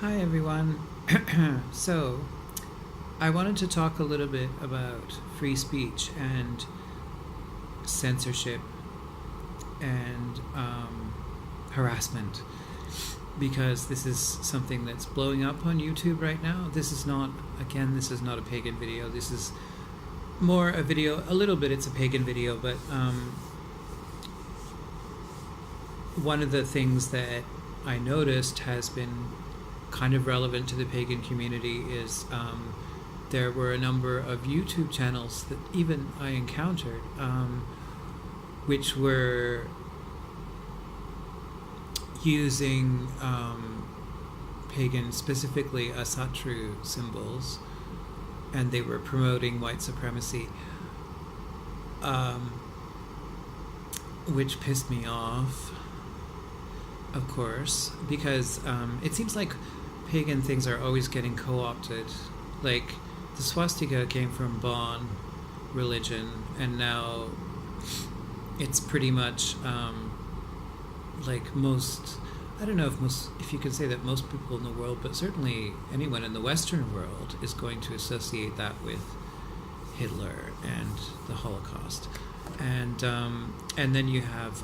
Hi everyone. So, I wanted to talk a little bit about free speech and censorship and harassment because this is something that's blowing up on YouTube right now. This is not a pagan video. This is more a video, a little bit it's a pagan video, but one of the things that I noticed has been kind of relevant to the pagan community is there were a number of YouTube channels that even I encountered which were using pagan, specifically asatru symbols, and they were promoting white supremacy, which pissed me off, of course, because it seems like pagan things are always getting co-opted. Like, the swastika came from Bon religion, and now it's pretty much like most, I don't know if you could say that most people in the world, but certainly anyone in the Western world is going to associate that with Hitler and the Holocaust. And then you have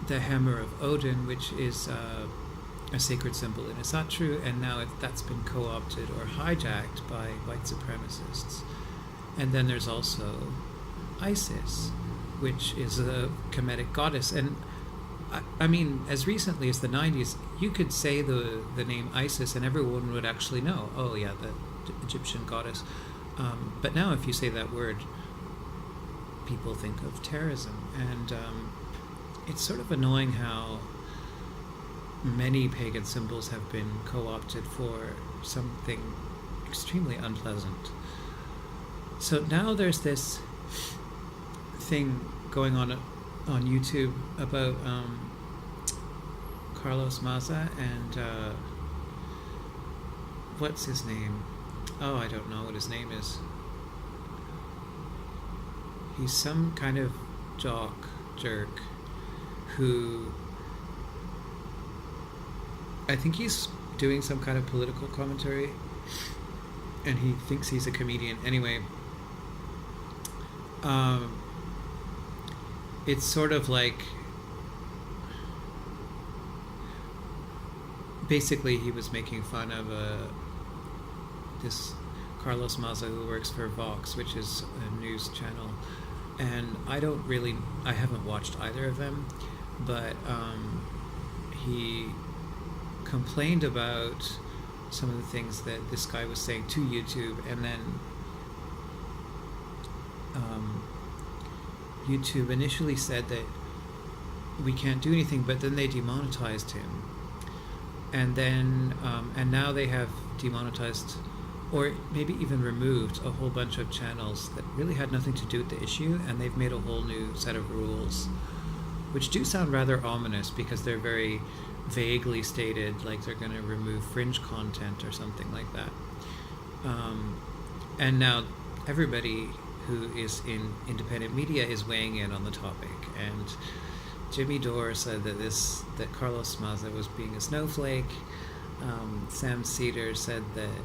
the Hammer of Odin, which is a sacred symbol in Asatru, and now that's been co-opted or hijacked by white supremacists. And then there's also Isis, which is a Kemetic goddess. And I mean, as recently as the 90s, you could say the name Isis and everyone would actually know, oh yeah, the Egyptian goddess. But now if you say that word, people think of terrorism. And it's sort of annoying how many pagan symbols have been co-opted for something extremely unpleasant. So now there's this thing going on YouTube about Carlos Maza and what's his name? Oh, I don't know what his name is. He's some kind of jerk who, I think he's doing some kind of political commentary, and he thinks he's a comedian. Anyway, it's sort of like, basically he was making fun of this Carlos Maza who works for Vox, which is a news channel, and I haven't watched either of them, but he complained about some of the things that this guy was saying to YouTube, and then YouTube initially said that we can't do anything, but then they demonetized him, and then and now they have demonetized, or maybe even removed, a whole bunch of channels that really had nothing to do with the issue, and they've made a whole new set of rules, which do sound rather ominous because they're very vaguely stated, like they're going to remove fringe content or something like that. And now everybody who is in independent media is weighing in on the topic, and Jimmy Dore said that Carlos Maza was being a snowflake. Sam Cedar said that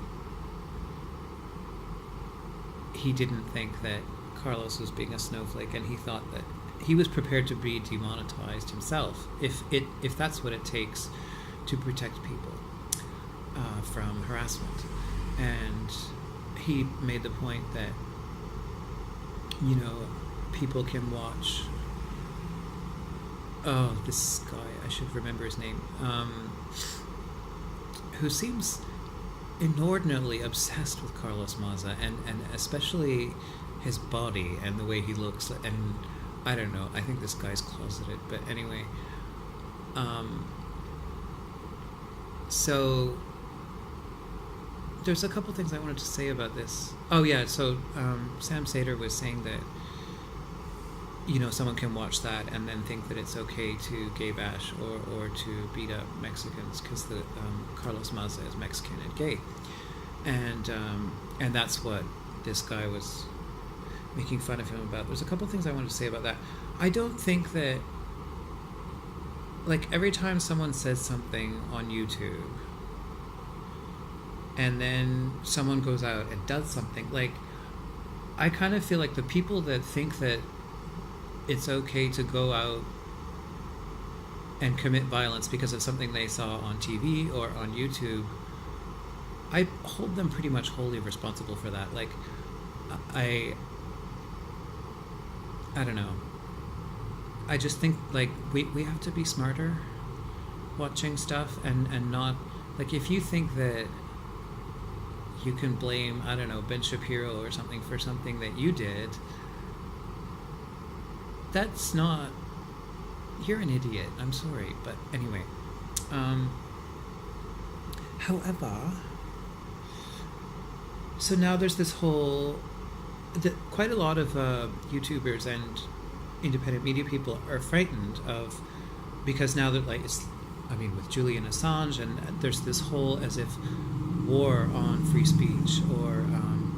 he didn't think that Carlos was being a snowflake, and he thought that he was prepared to be demonetized himself if that's what it takes to protect people from harassment. And he made the point that, you know, people can watch, this guy, I should remember his name, who seems inordinately obsessed with Carlos Maza, and especially his body and the way he looks, and I don't know, I think this guy's closeted, but anyway, so there's a couple things I wanted to say about this. Oh yeah, so Sam Seder was saying that, you know, someone can watch that and then think that it's okay to gay bash or to beat up Mexicans because the Carlos Maza is Mexican and gay, and that's what this guy was making fun of him about. There's a couple things I wanted to say about that. I don't think that like every time someone says something on YouTube and then someone goes out and does something, like I kind of feel like the people that think that it's okay to go out and commit violence because of something they saw on TV or on YouTube, I hold them pretty much wholly responsible for that. Like, I don't know. I just think like we have to be smarter watching stuff and not like if you think that you can blame, I don't know, Ben Shapiro or something for something that you did, that's not, you're an idiot. I'm sorry, but anyway. However, so now there's this whole, quite a lot of YouTubers and independent media people are frightened of, because now that like it's, I mean, with Julian Assange, and there's this whole as if war on free speech or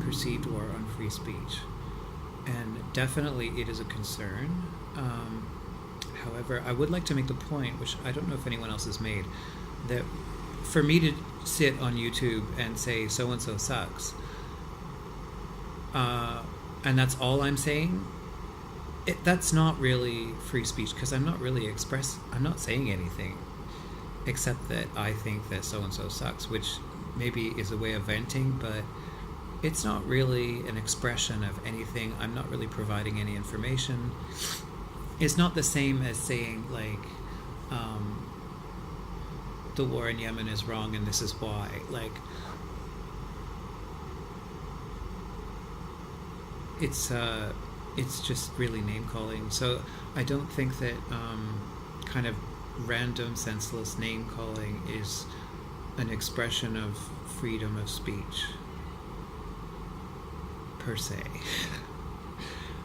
perceived war on free speech, and definitely it is a concern. However, I would like to make the point, which I don't know if anyone else has made, that for me to sit on YouTube and say so and so sucks, and that's all I'm saying, that's not really free speech, because I'm not really I'm not saying anything except that I think that so and so sucks, which maybe is a way of venting, but it's not really an expression of anything. I'm not really providing any information. It's not the same as saying like the war in Yemen is wrong and this is why. Like, it's just really name calling. So I don't think that kind of random senseless name calling is an expression of freedom of speech per se.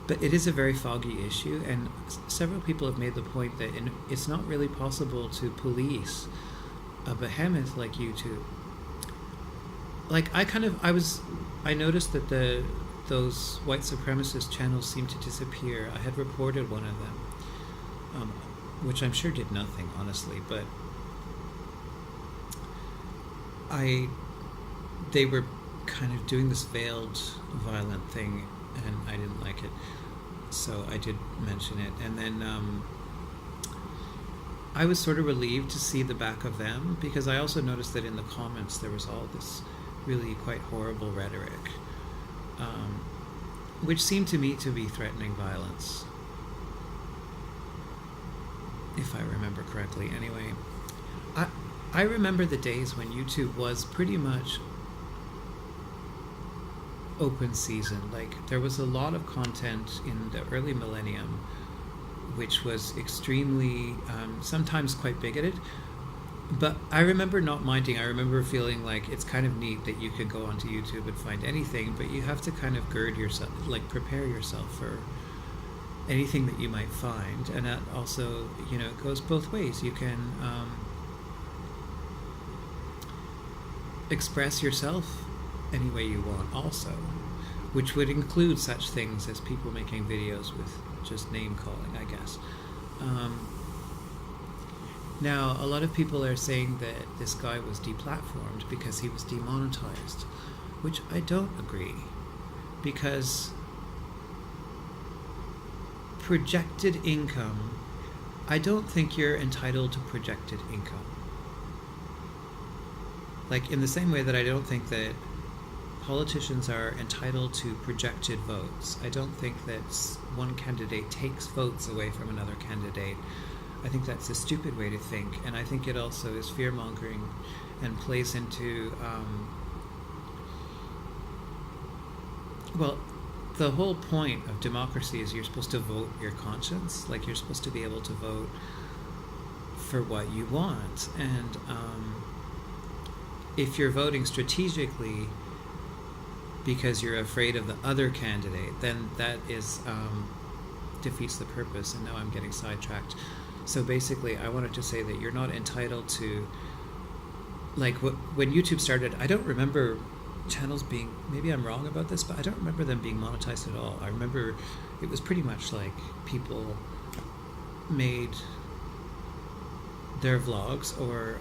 But it is a very foggy issue, and several people have made the point that it's not really possible to police a behemoth like YouTube. Like I noticed that those white supremacist channels seemed to disappear. I had reported one of them, which I'm sure did nothing, honestly, but they were kind of doing this veiled violent thing, and I didn't like it, so I did mention it. And then I was sort of relieved to see the back of them, because I also noticed that in the comments there was all this really quite horrible rhetoric, which seemed to me to be threatening violence, if I remember correctly. Anyway, I remember the days when YouTube was pretty much open season. Like, there was a lot of content in the early millennium which was extremely sometimes quite bigoted, but I remember not minding. I remember feeling like it's kind of neat that you could go onto YouTube and find anything, but you have to kind of gird yourself, like prepare yourself for anything that you might find. And that also, you know, it goes both ways. You can express yourself any way you want also, which would include such things as people making videos with just name calling, I guess. Now, a lot of people are saying that this guy was deplatformed because he was demonetized, which I don't agree, because projected income, I don't think you're entitled to projected income. Like, in the same way that I don't think that politicians are entitled to projected votes. I don't think that one candidate takes votes away from another candidate. I think that's a stupid way to think, and I think it also is fear-mongering and plays into, well, the whole point of democracy is you're supposed to vote your conscience. Like, you're supposed to be able to vote for what you want, and if you're voting strategically because you're afraid of the other candidate, then that is defeats the purpose. And now I'm getting sidetracked. So basically, I wanted to say that you're not entitled to, like, when YouTube started, I don't remember channels being, maybe I'm wrong about this, but I don't remember them being monetized at all. I remember it was pretty much like people made their vlogs or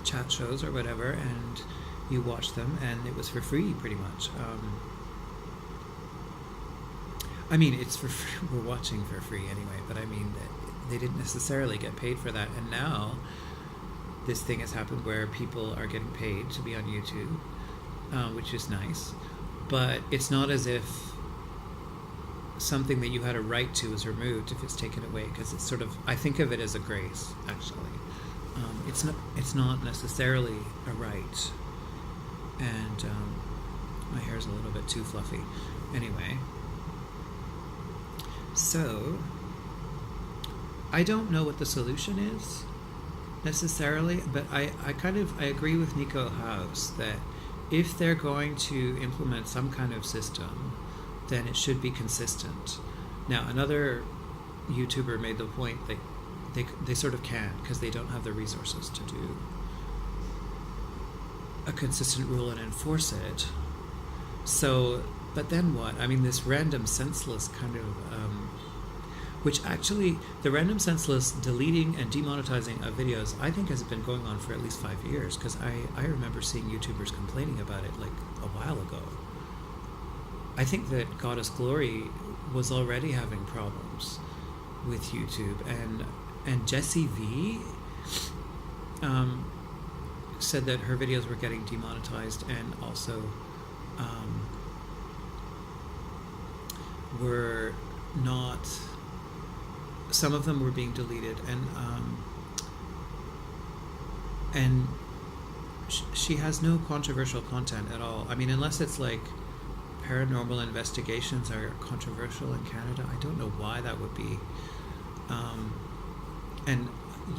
chat shows or whatever, and you watch them, and it was for free pretty much. I mean, it's for free. We're watching for free anyway, but I mean that they didn't necessarily get paid for that, and now this thing has happened where people are getting paid to be on YouTube, which is nice, but it's not as if something that you had a right to is removed if it's taken away, because it's sort of, I think of it as a grace, actually. It's not necessarily a right, and my hair's a little bit too fluffy. Anyway, so I don't know what the solution is necessarily, but I agree with Nico House that if they're going to implement some kind of system, then it should be consistent. Now, another YouTuber made the point that they sort of can't, because they don't have the resources to do a consistent rule and enforce it. So, but then what? I mean, this random, senseless kind of, which actually, the random, senseless deleting and demonetizing of videos, I think has been going on for at least 5 years, because I remember seeing YouTubers complaining about it like a while ago. I think that Goddess Glory was already having problems with YouTube, and Jessie V said that her videos were getting demonetized, and also were not, some of them were being deleted, and she has no controversial content at all. I mean, unless it's like paranormal investigations are controversial in Canada. I don't know why that would be. And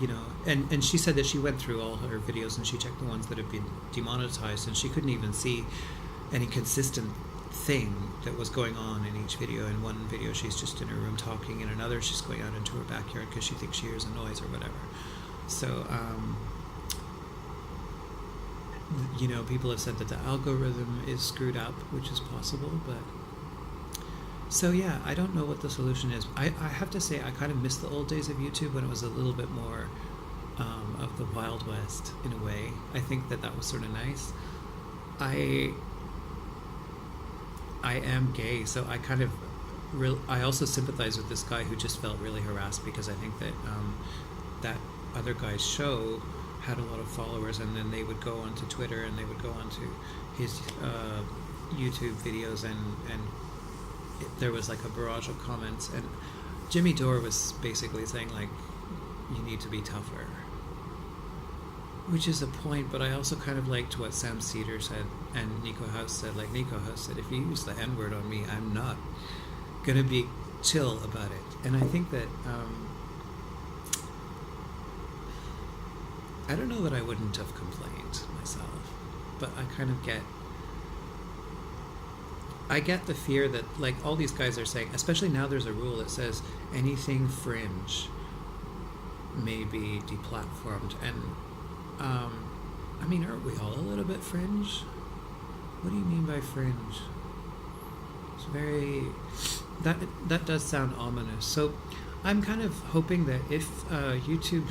you know, and she said that she went through all her videos and she checked the ones that have been demonetized, and she couldn't even see any consistent thing that was going on in each video. In one video she's just in her room talking, in another she's going out into her backyard because she thinks she hears a noise or whatever. So you know, people have said that the algorithm is screwed up, which is possible, but so yeah, I don't know what the solution is. I have to say I kind of miss the old days of YouTube when it was a little bit more of the Wild West in a way. I think that was sort of nice. I am gay, so I kind of I also sympathize with this guy who just felt really harassed, because I think that that other guy's show had a lot of followers, and then they would go onto Twitter and they would go onto his YouTube videos, and there was like a barrage of comments, and Jimmy Dore was basically saying like, you need to be tougher, which is a point. But I also kind of liked what Sam Cedar said and Nico House said. Like, Nico House said, if you use the N-word on me, I'm not gonna be chill about it. And I think that I don't know that I wouldn't have complained myself, but I kind of get the fear that, like, all these guys are saying, especially now there's a rule that says anything fringe may be deplatformed, and I mean, aren't we all a little bit fringe? What do you mean by fringe? It's very, that does sound ominous. So I'm kind of hoping that if YouTube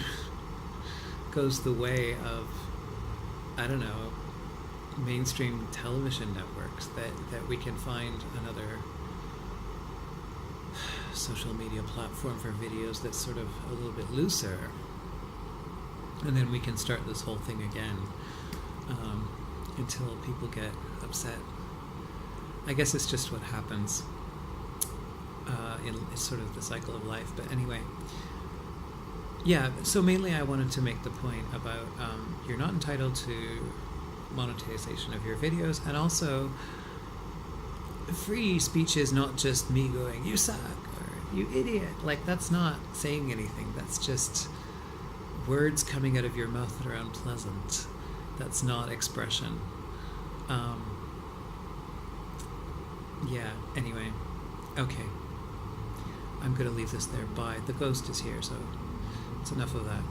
goes the way of, I don't know, mainstream television networks, that we can find another social media platform for videos that's sort of a little bit looser, and then we can start this whole thing again, until people get upset. I guess it's just what happens in sort of the cycle of life. But anyway, yeah, so mainly I wanted to make the point about you're not entitled to monetization of your videos, and also free speech is not just me going, you suck, or you idiot. Like, that's not saying anything. That's just words coming out of your mouth that are unpleasant. That's not expression. Yeah, anyway. Okay. I'm gonna leave this there. Bye. The ghost is here, so it's enough of that.